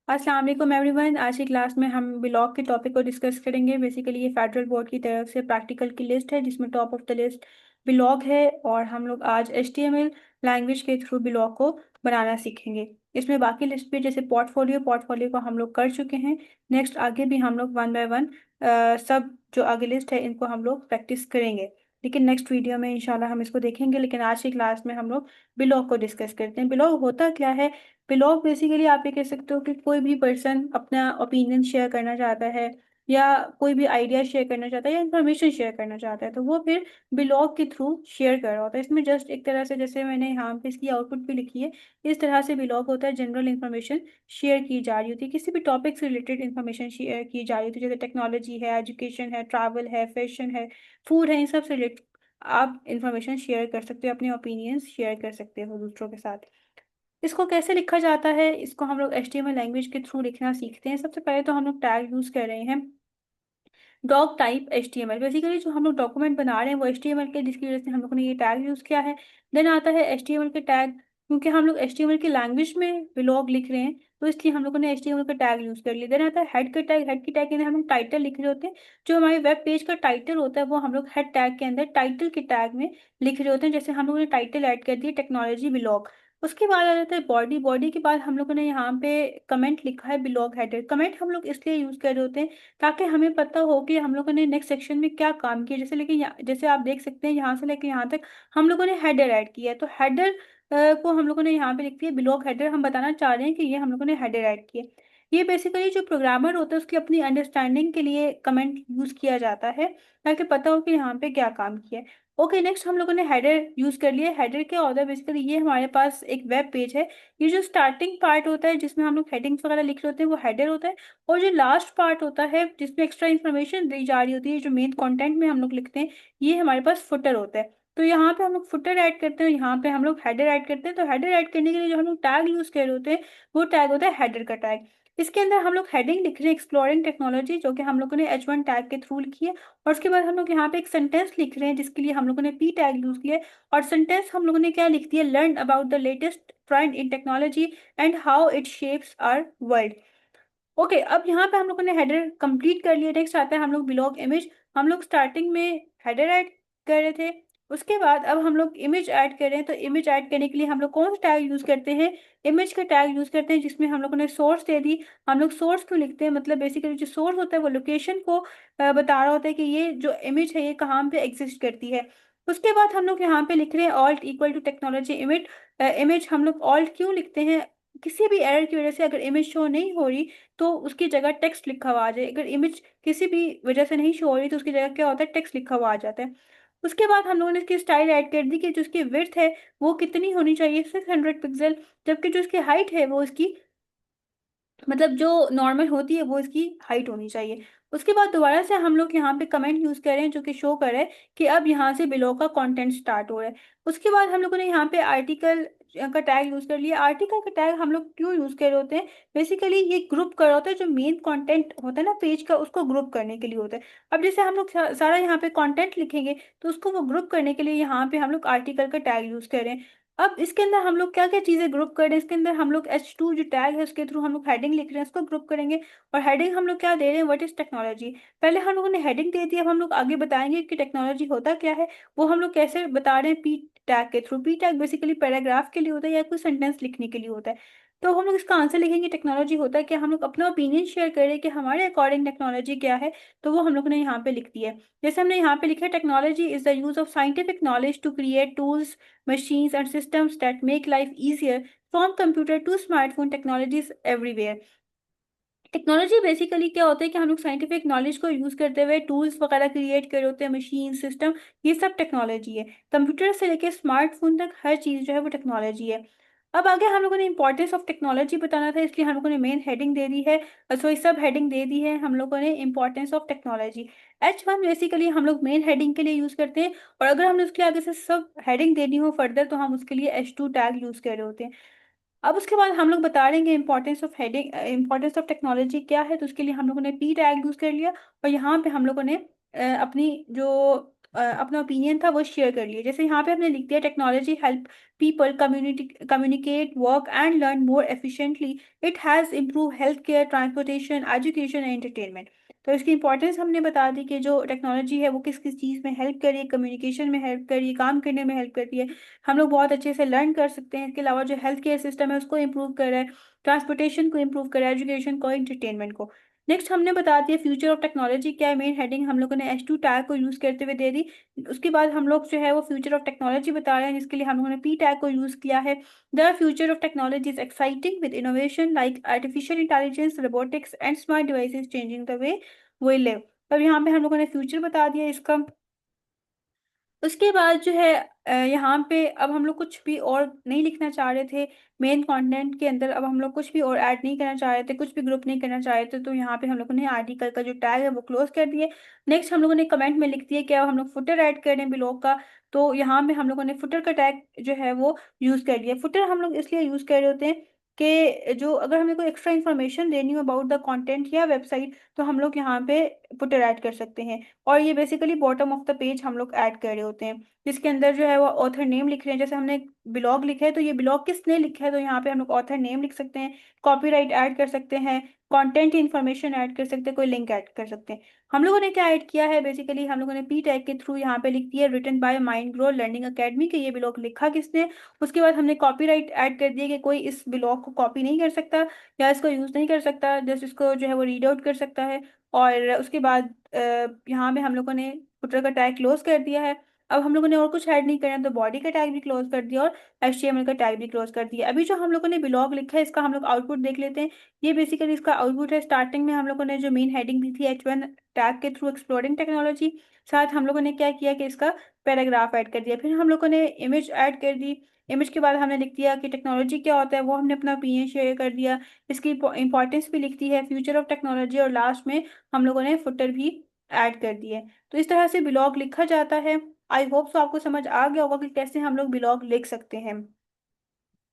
अस्सलाम वालेकुम एवरीवन। आज की क्लास में हम ब्लॉग के टॉपिक को डिस्कस करेंगे। बेसिकली ये फेडरल बोर्ड की तरफ से प्रैक्टिकल की लिस्ट है जिसमें top of the list blog है, और हम लोग आज एचटीएमएल लैंग्वेज के थ्रू ब्लॉग को बनाना सीखेंगे। इसमें बाकी लिस्ट भी जैसे पोर्टफोलियो पोर्टफोलियो को हम लोग कर चुके हैं। नेक्स्ट आगे भी हम लोग वन बाय वन सब जो आगे लिस्ट है इनको हम लोग प्रैक्टिस करेंगे, लेकिन नेक्स्ट वीडियो में इंशाल्लाह हम इसको देखेंगे। लेकिन आज की क्लास में हम लोग ब्लॉग को डिस्कस करते हैं। ब्लॉग होता क्या है? ब्लॉग बेसिकली आप ये कह सकते हो कि कोई भी पर्सन अपना ओपिनियन शेयर करना चाहता है, या कोई भी आइडिया शेयर करना चाहता है, या इन्फॉर्मेशन शेयर करना चाहता है, तो वो फिर ब्लॉग के थ्रू शेयर कर रहा होता है। इसमें जस्ट एक तरह से, जैसे मैंने यहाँ पे इसकी आउटपुट भी लिखी है, इस तरह से ब्लॉग होता है। जनरल इन्फॉर्मेशन शेयर की जा रही होती है, किसी भी टॉपिक से रिलेटेड इन्फॉर्मेशन शेयर की जा रही होती है, जैसे टेक्नोलॉजी है, एजुकेशन है, ट्रैवल है, फैशन है, फूड है, इन सब से रिलेटेड आप इन्फॉर्मेशन शेयर कर सकते हो, अपने ओपिनियंस शेयर कर सकते हो दूसरों के साथ। इसको कैसे लिखा जाता है, इसको हम लोग एचटीएमएल लैंग्वेज के थ्रू लिखना सीखते हैं। सबसे पहले तो हम लोग टैग यूज कर रहे हैं, डॉक टाइप एचटीएमएल। बेसिकली जो हम लोग डॉक्यूमेंट बना रहे हैं वो एचटीएमएल के, जिसकी वजह से हम लोगों ने ये टैग यूज किया है। देन आता है एचटीएमएल के टैग, क्योंकि हम लोग एचटीएमएल की लैंग्वेज में ब्लॉग लिख रहे हैं तो इसलिए हम लोगों ने एचटीएमएल का टैग यूज कर लिया। देन आता है हेड का टैग। हेड की टैग के अंदर हम लोग टाइटल लिख रहे होते हैं। जो हमारे वेब पेज का टाइटल होता है वो हम लोग हेड टैग के अंदर टाइटल के टैग में लिख रहे होते हैं। जैसे हम लोगों ने टाइटल ऐड कर दिया टेक्नोलॉजी ब्लॉग। उसके बाद आ जाता है बॉडी। बॉडी के बाद हम लोगों ने यहाँ पे कमेंट लिखा है ब्लॉग हेडर। कमेंट हम लोग इसलिए यूज कर रहे होते हैं ताकि हमें पता हो कि हम लोगों ने नेक्स्ट सेक्शन में क्या काम किया। जैसे लेके जैसे आप देख सकते हैं यहाँ से लेके यहाँ तक हम लोगों ने हेडर ऐड किया है, तो हेडर को हम लोगों ने यहाँ पे लिख दिया ब्लॉग हेडर। हम बताना चाह रहे हैं कि ये हम लोगों ने हेडर ऐड किया। ये बेसिकली जो प्रोग्रामर होता है उसकी अपनी अंडरस्टैंडिंग के लिए कमेंट यूज किया जाता है, ताकि पता हो कि यहाँ पे क्या काम किया है। ओके, नेक्स्ट हम लोगों ने हेडर यूज कर लिया। हेडर क्या होता है? बेसिकली ये हमारे पास एक वेब पेज है। ये जो स्टार्टिंग पार्ट होता है जिसमें हम लोग हेडिंग्स वगैरह लिख रहे होते हैं वो हेडर होता है। और जो लास्ट पार्ट होता है जिसमें एक्स्ट्रा इन्फॉर्मेशन दी जा रही होती है, जो मेन कंटेंट में हम लोग लिखते हैं, ये हमारे पास फुटर होता है। तो यहाँ पे हम लोग फुटर ऐड करते हैं, यहाँ पे हम लोग हेडर ऐड करते हैं। तो हेडर ऐड करने के लिए जो हम लोग टैग यूज कर रहे होते हैं वो टैग होता है हेडर का टैग। इसके अंदर हम लोग हेडिंग लिख रहे हैं एक्सप्लोरिंग टेक्नोलॉजी, जो कि हम लोगों ने H1 टैग के थ्रू लिखी है। और उसके बाद हम लोग यहाँ पे एक सेंटेंस लिख रहे हैं जिसके लिए हम लोगों ने पी टैग यूज किया है। और सेंटेंस हम लोगों ने क्या लिख दिया? Learn about the latest trend in technology and how it shapes our world. Okay, अब यहाँ पे हम लोगों ने हेडर कंप्लीट कर लिया। नेक्स्ट आता है हम लोग ब्लॉग इमेज। हम लोग स्टार्टिंग में हेडर ऐड कर रहे थे, उसके बाद अब हम लोग इमेज ऐड कर रहे हैं। तो इमेज ऐड करने के लिए हम लोग कौन सा टैग यूज करते हैं? इमेज का टैग यूज करते हैं, जिसमें हम लोगों ने सोर्स दे दी। हम लोग सोर्स क्यों लिखते हैं? मतलब बेसिकली जो सोर्स होता है वो लोकेशन को बता रहा होता है कि ये जो इमेज है ये कहाँ पे एग्जिस्ट करती है। उसके बाद हम लोग यहाँ पे लिख रहे हैं alt equal to technology image. Image हम लोग ऑल्ट क्यों लिखते हैं? किसी भी एरर की वजह से अगर इमेज शो नहीं हो रही तो उसकी जगह टेक्स्ट लिखा हुआ आ जाए। अगर इमेज किसी भी वजह से नहीं शो हो रही तो उसकी जगह क्या होता है? टेक्स्ट लिखा हुआ आ जाता है। उसके बाद हम लोगों ने इसकी स्टाइल ऐड कर दी कि जो उसकी विड्थ है वो कितनी होनी चाहिए? 600 पिक्सल। जबकि जो उसकी हाइट है वो इसकी, मतलब जो नॉर्मल होती है वो इसकी हाइट होनी चाहिए। उसके बाद दोबारा से हम लोग यहाँ पे कमेंट यूज कर रहे हैं जो कि शो कर रहा है कि अब यहाँ से बिलो का कंटेंट स्टार्ट हो रहा है। उसके बाद हम लोगों ने यहाँ पे आर्टिकल का टैग यूज कर लिया। आर्टिकल का टैग हम लोग क्यों यूज कर रहे होते हैं? बेसिकली ये ग्रुप कर रहा होता है, जो मेन कंटेंट होता है ना पेज का, उसको ग्रुप करने के लिए होता है। अब जैसे हम लोग सारा यहाँ पे कंटेंट लिखेंगे तो उसको वो ग्रुप करने के लिए यहाँ पे हम लोग आर्टिकल का टैग यूज कर रहे हैं। अब इसके अंदर हम लोग क्या क्या चीजें ग्रुप कर रहे हैं? इसके अंदर हम लोग H2 जो टैग है उसके थ्रू हम लोग हेडिंग लिख रहे हैं, उसको ग्रुप करेंगे। और हेडिंग हम लोग क्या दे रहे हैं? What is technology. पहले हम लोगों ने हेडिंग दे दी, अब हम लोग आगे बताएंगे कि टेक्नोलॉजी होता क्या है। वो हम लोग कैसे बता रहे हैं? पी टैग के through. P tag basically paragraph के लिए होता है या कोई सेंटेंस लिखने के लिए होता है। तो हम लोग इसका आंसर लिखेंगे टेक्नोलॉजी होता है क्या। हम लोग अपना ओपिनियन शेयर कर रहे हैं कि हमारे अकॉर्डिंग टेक्नोलॉजी क्या है, तो वो हम लोग ने यहाँ पे लिख दिया है। जैसे हमने यहाँ पे लिखा है technology is the use of scientific knowledge to create tools, machines and systems that make life easier, from computer to smartphone technologies everywhere। Technology basically क्या होता है कि हम लोग साइंटिफिक नॉलेज को यूज करते हुए टूल्स वगैरह क्रिएट कर रहे होते हैं, मशीन सिस्टम, ये सब टेक्नोलॉजी है। कंप्यूटर से लेके स्मार्टफोन तक हर चीज जो है वो टेक्नोलॉजी है। अब आगे हम लोगों ने इंपॉर्टेंस ऑफ टेक्नोलॉजी बताना था, इसलिए हम लोगों ने मेन हेडिंग दे दी है। सॉरी, सब हेडिंग दे दी है हम लोगों ने importance of technology. H1 basically हम लोग मेन हेडिंग के लिए यूज करते हैं, और अगर हमने उसके आगे से सब हेडिंग देनी हो फर्दर तो हम उसके लिए H2 टैग यूज कर रहे होते हैं। अब उसके बाद हम लोग बता देंगे importance of heading, importance of technology क्या है। तो उसके लिए हम लोगों ने पी टैग यूज कर लिया, और यहाँ पे हम लोगों ने अपनी जो अपना ओपिनियन था वो शेयर कर लिए। जैसे यहाँ पे हमने लिख दिया, technology help people community communicate work and learn more efficiently. It has improve health care, transportation, education and entertainment. तो इसकी इंपॉर्टेंस हमने बता दी कि जो टेक्नोलॉजी है वो किस किस चीज़ में हेल्प कर रही है, कम्युनिकेशन में हेल्प कर रही है, काम करने में हेल्प करती है, हम लोग बहुत अच्छे से लर्न कर सकते हैं। इसके अलावा जो हेल्थ केयर सिस्टम है उसको इम्प्रूव कर रहा है, ट्रांसपोर्टेशन को इम्प्रूव कर रहा है, एजुकेशन को, एंटरटेनमेंट को। नेक्स्ट हमने बता दिया फ्यूचर ऑफ टेक्नोलॉजी क्या है, मेन हेडिंग हम लोगों ने H2 टैग को यूज करते हुए दे दी। उसके बाद हम लोग जो है वो फ्यूचर ऑफ टेक्नोलॉजी बता रहे हैं, जिसके लिए हम लोगों ने P टैग को यूज किया है। The future of technology is exciting with innovation like artificial intelligence, robotics and smart devices changing the way we live. अब यहाँ पे हम लोगों ने फ्यूचर बता दिया इसका। उसके बाद जो है यहाँ पे अब हम लोग कुछ भी और नहीं लिखना चाह रहे थे मेन कंटेंट के अंदर। अब हम लोग कुछ भी और ऐड नहीं करना चाह रहे थे, कुछ भी ग्रुप नहीं करना चाह रहे थे, तो यहाँ पे हम लोगों ने आर्टिकल का जो टैग है वो क्लोज कर दिए। नेक्स्ट हम लोगों ने कमेंट में लिख दिया कि अब हम लोग फुटर ऐड कर रहे हैं ब्लॉग का। तो यहाँ पे हम लोगों ने फुटर का टैग जो है वो यूज कर दिया। फुटर हम लोग इसलिए यूज कर रहे होते हैं कि जो अगर हमें कोई एक्स्ट्रा इन्फॉर्मेशन देनी हो अबाउट द कंटेंट या वेबसाइट, तो हम लोग यहाँ पे फुटर ऐड कर सकते हैं। और ये basically bottom of the page हम लोग ऐड कर रहे होते हैं, जिसके अंदर जो है वो ऑथर नेम लिख रहे हैं। जैसे हमने ब्लॉग लिखा है तो ये ब्लॉग किसने लिखा है, तो यहाँ पे हम लोग ऑथर नेम लिख सकते हैं, कॉपीराइट ऐड कर सकते हैं, कंटेंट इन्फॉर्मेशन ऐड कर सकते हैं, कोई लिंक ऐड कर सकते हैं। हम लोगों ने क्या ऐड किया है, बेसिकली हम लोगों ने पी टैग के थ्रू यहाँ पे लिख दिया written by Mind Grow Learning Academy, के ये ब्लॉग लिखा किसने। उसके बाद हमने कॉपीराइट ऐड कर दिया कि कोई इस ब्लॉग को कॉपी नहीं कर सकता या इसको यूज नहीं कर सकता, जस्ट इसको जो है वो रीड आउट कर सकता है। और उसके बाद यहाँ पे हम लोगों ने फुटर का टैग क्लोज कर दिया है। अब हम लोगों ने और कुछ ऐड नहीं करना, तो बॉडी का टैग भी क्लोज कर दिया और HTML का टैग भी क्लोज कर दिया। अभी जो हम लोगों ने ब्लॉग लिखा है इसका हम लोग आउटपुट देख लेते हैं। ये बेसिकली इसका आउटपुट है। स्टार्टिंग में हम लोगों ने जो मेन हेडिंग दी थी H1 टैग के थ्रू एक्सप्लोरिंग टेक्नोलॉजी, साथ हम लोगों ने क्या किया कि इसका पैराग्राफ ऐड कर दिया। फिर हम लोगों ने इमेज ऐड कर दी। इमेज के बाद हमने लिख दिया कि टेक्नोलॉजी क्या होता है, वो हमने अपना ओपिनियन शेयर कर दिया, इसकी इंपॉर्टेंस भी लिख दी है, फ्यूचर ऑफ टेक्नोलॉजी, और लास्ट में हम लोगों ने फुटर भी ऐड कर दिए। तो इस तरह से ब्लॉग लिखा जाता है। आई होप सो आपको समझ आ गया होगा कि कैसे हम लोग ब्लॉग लिख सकते हैं।